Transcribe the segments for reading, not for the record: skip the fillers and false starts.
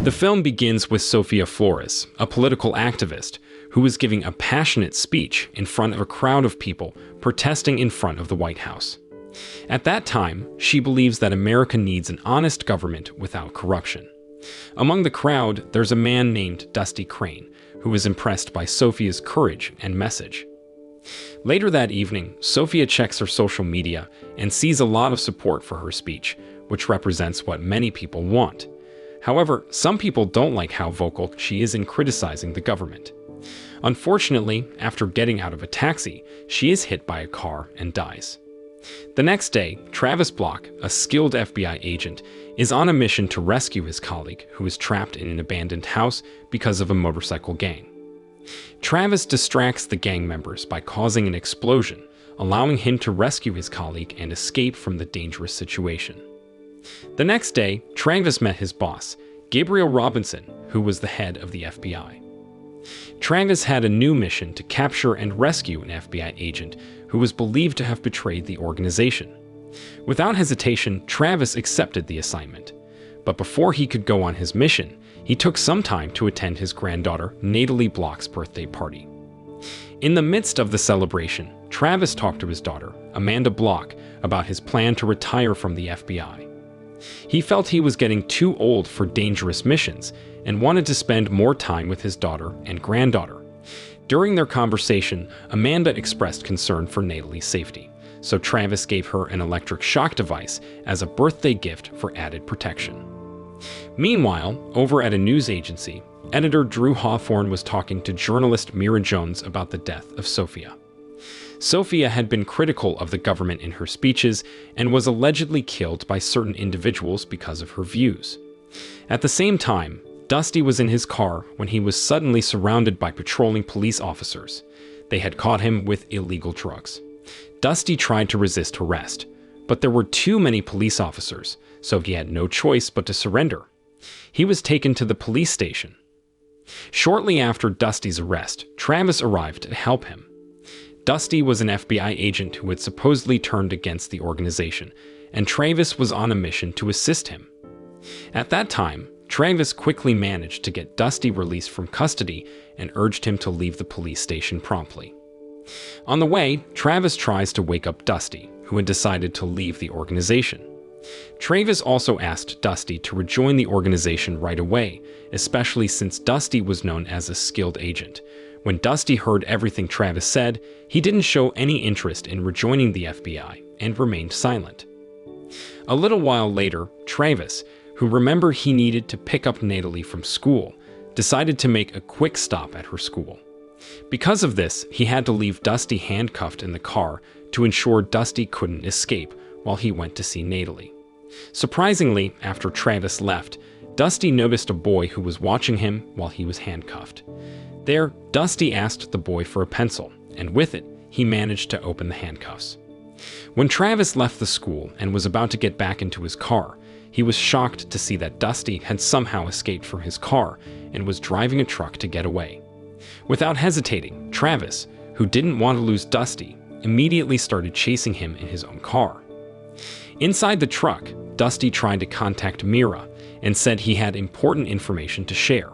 The film begins with Sofia Flores, a political activist, who is giving a passionate speech in front of a crowd of people protesting in front of the White House. At that time, she believes that America needs an honest government without corruption. Among the crowd, there's a man named Dusty Crane, who is impressed by Sofia's courage and message. Later that evening, Sofia checks her social media and sees a lot of support for her speech, which represents what many people want. However, some people don't like how vocal she is in criticizing the government. Unfortunately, after getting out of a taxi, she is hit by a car and dies. The next day, Travis Block, a skilled FBI agent, is on a mission to rescue his colleague who is trapped in an abandoned house because of a motorcycle gang. Travis distracts the gang members by causing an explosion, allowing him to rescue his colleague and escape from the dangerous situation. The next day, Travis met his boss, Gabriel Robinson, who was the head of the FBI. Travis had a new mission to capture and rescue an FBI agent who was believed to have betrayed the organization. Without hesitation, Travis accepted the assignment. But before he could go on his mission, he took some time to attend his granddaughter Natalie Block's birthday party. In the midst of the celebration, Travis talked to his daughter, Amanda Block, about his plan to retire from the FBI. He felt he was getting too old for dangerous missions and wanted to spend more time with his daughter and granddaughter. During their conversation, Amanda expressed concern for Natalie's safety, so Travis gave her an electric shock device as a birthday gift for added protection. Meanwhile, over at a news agency, editor Drew Hawthorne was talking to journalist Mira Jones about the death of Sofia. Sofia had been critical of the government in her speeches and was allegedly killed by certain individuals because of her views. At the same time, Dusty was in his car when he was suddenly surrounded by patrolling police officers. They had caught him with illegal drugs. Dusty tried to resist arrest, but there were too many police officers, so he had no choice but to surrender. He was taken to the police station. Shortly after Dusty's arrest, Travis arrived to help him. Dusty was an FBI agent who had supposedly turned against the organization, and Travis was on a mission to assist him. At that time, Travis quickly managed to get Dusty released from custody and urged him to leave the police station promptly. On the way, Travis tries to wake up Dusty, who had decided to leave the organization. Travis also asked Dusty to rejoin the organization right away, especially since Dusty was known as a skilled agent. When Dusty heard everything Travis said, he didn't show any interest in rejoining the FBI and remained silent. A little while later, Travis, who remembered he needed to pick up Natalie from school, decided to make a quick stop at her school. Because of this, he had to leave Dusty handcuffed in the car to ensure Dusty couldn't escape while he went to see Natalie. Surprisingly, after Travis left, Dusty noticed a boy who was watching him while he was handcuffed. There, Dusty asked the boy for a pencil, and with it, he managed to open the handcuffs. When Travis left the school and was about to get back into his car, he was shocked to see that Dusty had somehow escaped from his car and was driving a truck to get away. Without hesitating, Travis, who didn't want to lose Dusty, immediately started chasing him in his own car. Inside the truck, Dusty tried to contact Mira and said he had important information to share.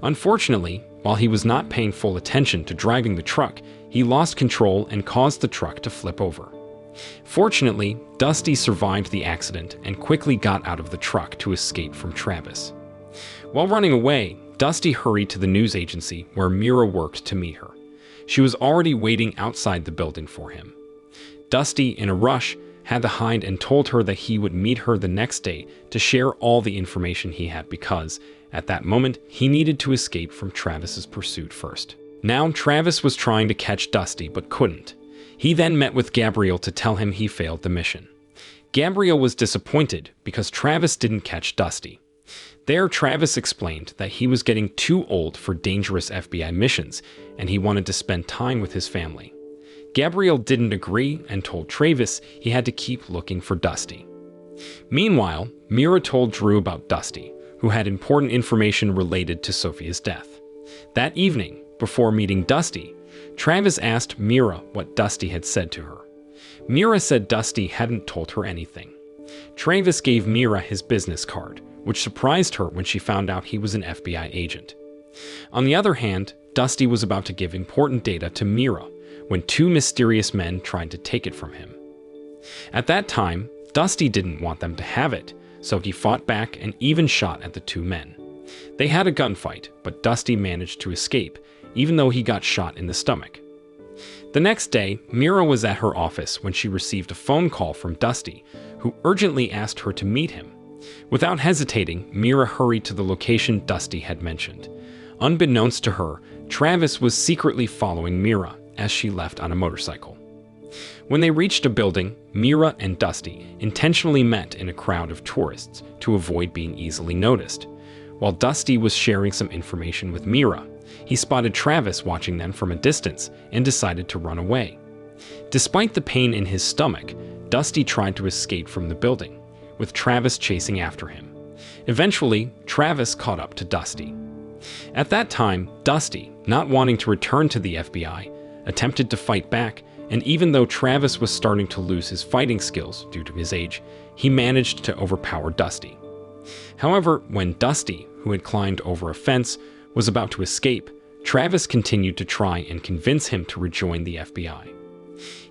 Unfortunately, while he was not paying full attention to driving the truck, he lost control and caused the truck to flip over. Fortunately, Dusty survived the accident and quickly got out of the truck to escape from Travis. While running away, Dusty hurried to the news agency where Mira worked to meet her. She was already waiting outside the building for him. Dusty, in a rush, had to hide and told her that he would meet her the next day to share all the information he had because, at that moment, he needed to escape from Travis's pursuit first. Now, Travis was trying to catch Dusty but couldn't. He then met with Gabriel to tell him he failed the mission. Gabriel was disappointed because Travis didn't catch Dusty. There, Travis explained that he was getting too old for dangerous FBI missions and he wanted to spend time with his family. Gabriel didn't agree and told Travis he had to keep looking for Dusty. Meanwhile, Mira told Drew about Dusty, who had important information related to Sofia's death. That evening, before meeting Dusty, Travis asked Mira what Dusty had said to her. Mira said Dusty hadn't told her anything. Travis gave Mira his business card, which surprised her when she found out he was an FBI agent. On the other hand, Dusty was about to give important data to Mira when two mysterious men tried to take it from him. At that time, Dusty didn't want them to have it, so he fought back and even shot at the two men. They had a gunfight, but Dusty managed to escape, even though he got shot in the stomach. The next day, Mira was at her office when she received a phone call from Dusty, who urgently asked her to meet him. Without hesitating, Mira hurried to the location Dusty had mentioned. Unbeknownst to her, Travis was secretly following Mira as she left on a motorcycle. When they reached a building, Mira and Dusty intentionally met in a crowd of tourists to avoid being easily noticed. While Dusty was sharing some information with Mira, he spotted Travis watching them from a distance and decided to run away. Despite the pain in his stomach, Dusty tried to escape from the building, with Travis chasing after him. Eventually, Travis caught up to Dusty. At that time, Dusty, not wanting to return to the FBI, attempted to fight back, and even though Travis was starting to lose his fighting skills due to his age, he managed to overpower Dusty. However, when Dusty, who had climbed over a fence, was about to escape, Travis continued to try and convince him to rejoin the FBI.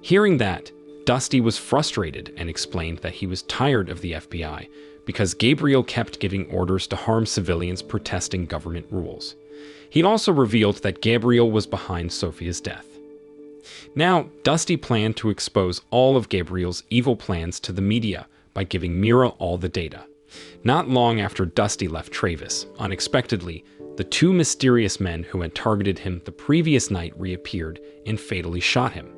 Hearing that, Dusty was frustrated and explained that he was tired of the FBI because Gabriel kept giving orders to harm civilians protesting government rules. He also revealed that Gabriel was behind Sophia's death. Now, Dusty planned to expose all of Gabriel's evil plans to the media by giving Mira all the data. Not long after Dusty left Travis, unexpectedly, the two mysterious men who had targeted him the previous night reappeared and fatally shot him.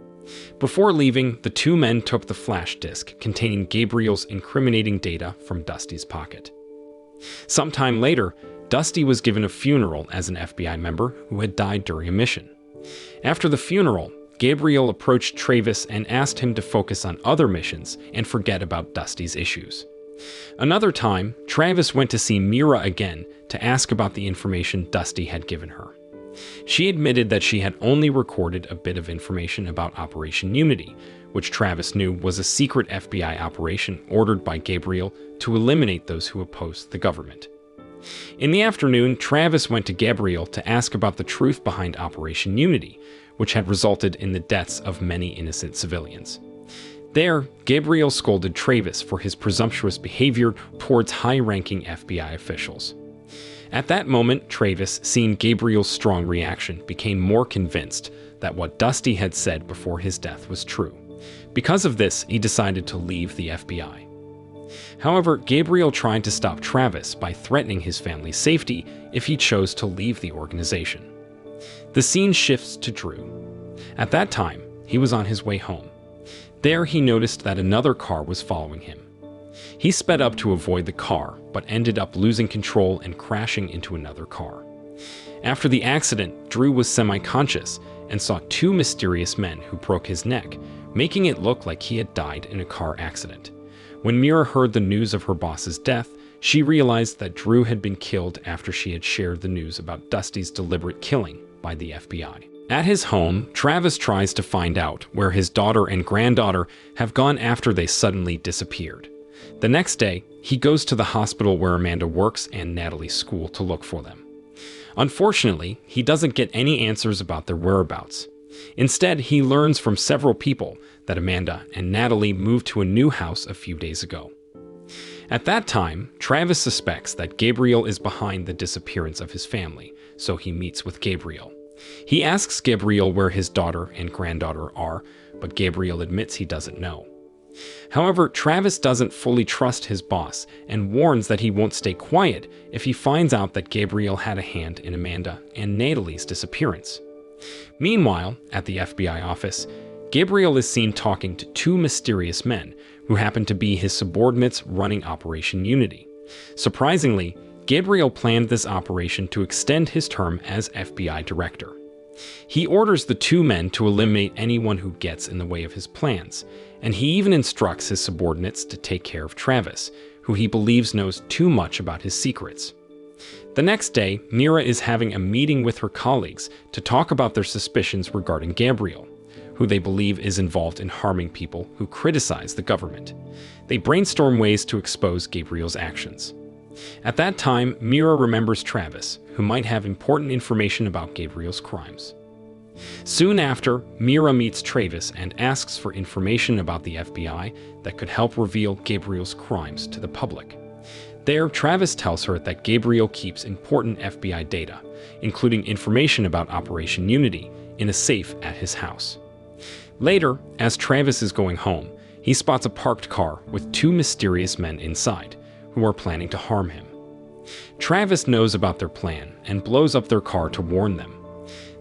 Before leaving, the two men took the flash disk containing Gabriel's incriminating data from Dusty's pocket. Sometime later, Dusty was given a funeral as an FBI member who had died during a mission. After the funeral, Gabriel approached Travis and asked him to focus on other missions and forget about Dusty's issues. Another time, Travis went to see Mira again to ask about the information Dusty had given her. She admitted that she had only recorded a bit of information about Operation Unity, which Travis knew was a secret FBI operation ordered by Gabriel to eliminate those who opposed the government. In the afternoon, Travis went to Gabriel to ask about the truth behind Operation Unity, which had resulted in the deaths of many innocent civilians. There, Gabriel scolded Travis for his presumptuous behavior towards high-ranking FBI officials. At that moment, Travis, seeing Gabriel's strong reaction, became more convinced that what Dusty had said before his death was true. Because of this, he decided to leave the FBI. However, Gabriel tried to stop Travis by threatening his family's safety if he chose to leave the organization. The scene shifts to Drew. At that time, he was on his way home. There, he noticed that another car was following him. He sped up to avoid the car, but ended up losing control and crashing into another car. After the accident, Drew was semi-conscious and saw two mysterious men who broke his neck, making it look like he had died in a car accident. When Mira heard the news of her boss's death, she realized that Drew had been killed after she had shared the news about Dusty's deliberate killing by the FBI. At his home, Travis tries to find out where his daughter and granddaughter have gone after they suddenly disappeared. The next day, he goes to the hospital where Amanda works and Natalie's school to look for them. Unfortunately, he doesn't get any answers about their whereabouts. Instead, he learns from several people that Amanda and Natalie moved to a new house a few days ago. At that time, Travis suspects that Gabriel is behind the disappearance of his family, so he meets with Gabriel. He asks Gabriel where his daughter and granddaughter are, but Gabriel admits he doesn't know. However, Travis doesn't fully trust his boss and warns that he won't stay quiet if he finds out that Gabriel had a hand in Amanda and Natalie's disappearance. Meanwhile, at the FBI office, Gabriel is seen talking to two mysterious men who happen to be his subordinates running Operation Unity. Surprisingly, Gabriel planned this operation to extend his term as FBI director. He orders the two men to eliminate anyone who gets in the way of his plans, and he even instructs his subordinates to take care of Travis, who he believes knows too much about his secrets. The next day, Mira is having a meeting with her colleagues to talk about their suspicions regarding Gabriel. who they believe is involved in harming people who criticize the government. They brainstorm ways to expose Gabriel's actions. At that time, Mira remembers Travis, who might have important information about Gabriel's crimes. Soon after, Mira meets Travis and asks for information about the FBI that could help reveal Gabriel's crimes to the public. There, Travis tells her that Gabriel keeps important FBI data, including information about Operation Unity, in a safe at his house. Later, as Travis is going home, he spots a parked car with two mysterious men inside, who are planning to harm him. Travis knows about their plan and blows up their car to warn them.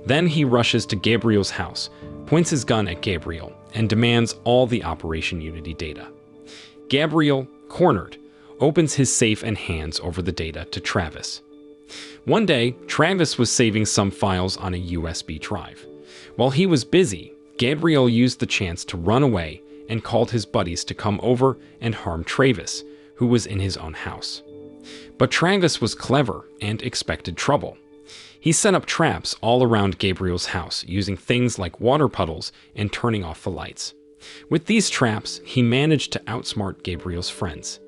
Then he rushes to Gabriel's house, points his gun at Gabriel, and demands all the Operation Unity data. Gabriel, cornered, opens his safe and hands over the data to Travis. One day, Travis was saving some files on a USB drive. While he was busy, Gabriel used the chance to run away and called his buddies to come over and harm Travis, who was in his own house. But Travis was clever and expected trouble. He set up traps all around Gabriel's house using things like water puddles and turning off the lights. With these traps, he managed to outsmart Gabriel's friends.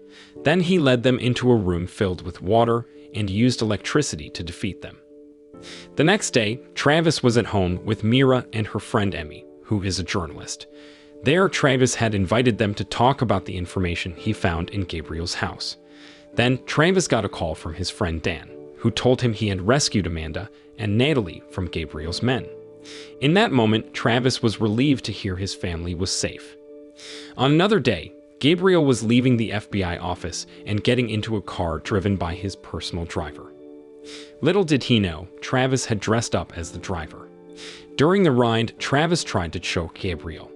Then he led them into a room filled with water and used electricity to defeat them. The next day, Travis was at home with Mira and her friend Emmy, who is a journalist. There, Travis had invited them to talk about the information he found in Gabriel's house. Then, Travis got a call from his friend Dan, who told him he had rescued Amanda and Natalie from Gabriel's men. In that moment, Travis was relieved to hear his family was safe. On another day, Gabriel was leaving the FBI office and getting into a car driven by his personal driver. Little did he know, Travis had dressed up as the driver. During the ride, Travis tried to choke Gabriel.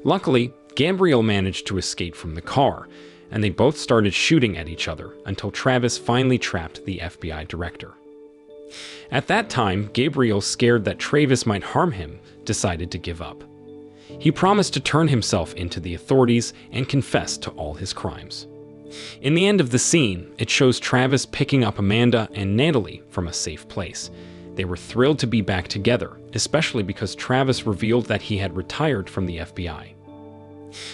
Luckily, Gabriel managed to escape from the car, and they both started shooting at each other until Travis finally trapped the FBI director. At that time, Gabriel, scared that Travis might harm him, decided to give up. He promised to turn himself into the authorities and confess to all his crimes. In the end of the scene, it shows Travis picking up Amanda and Natalie from a safe place. They were thrilled to be back together, especially because Travis revealed that he had retired from the FBI.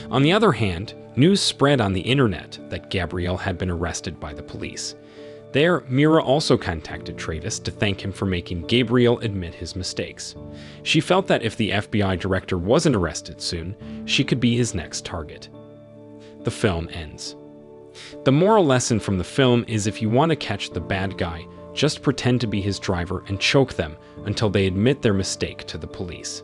On the other hand, news spread on the internet that Gabriel had been arrested by the police. There, Mira also contacted Travis to thank him for making Gabriel admit his mistakes. She felt that if the FBI director wasn't arrested soon, she could be his next target. The film ends. The moral lesson from the film is if you want to catch the bad guy, just pretend to be his driver and choke them until they admit their mistake to the police.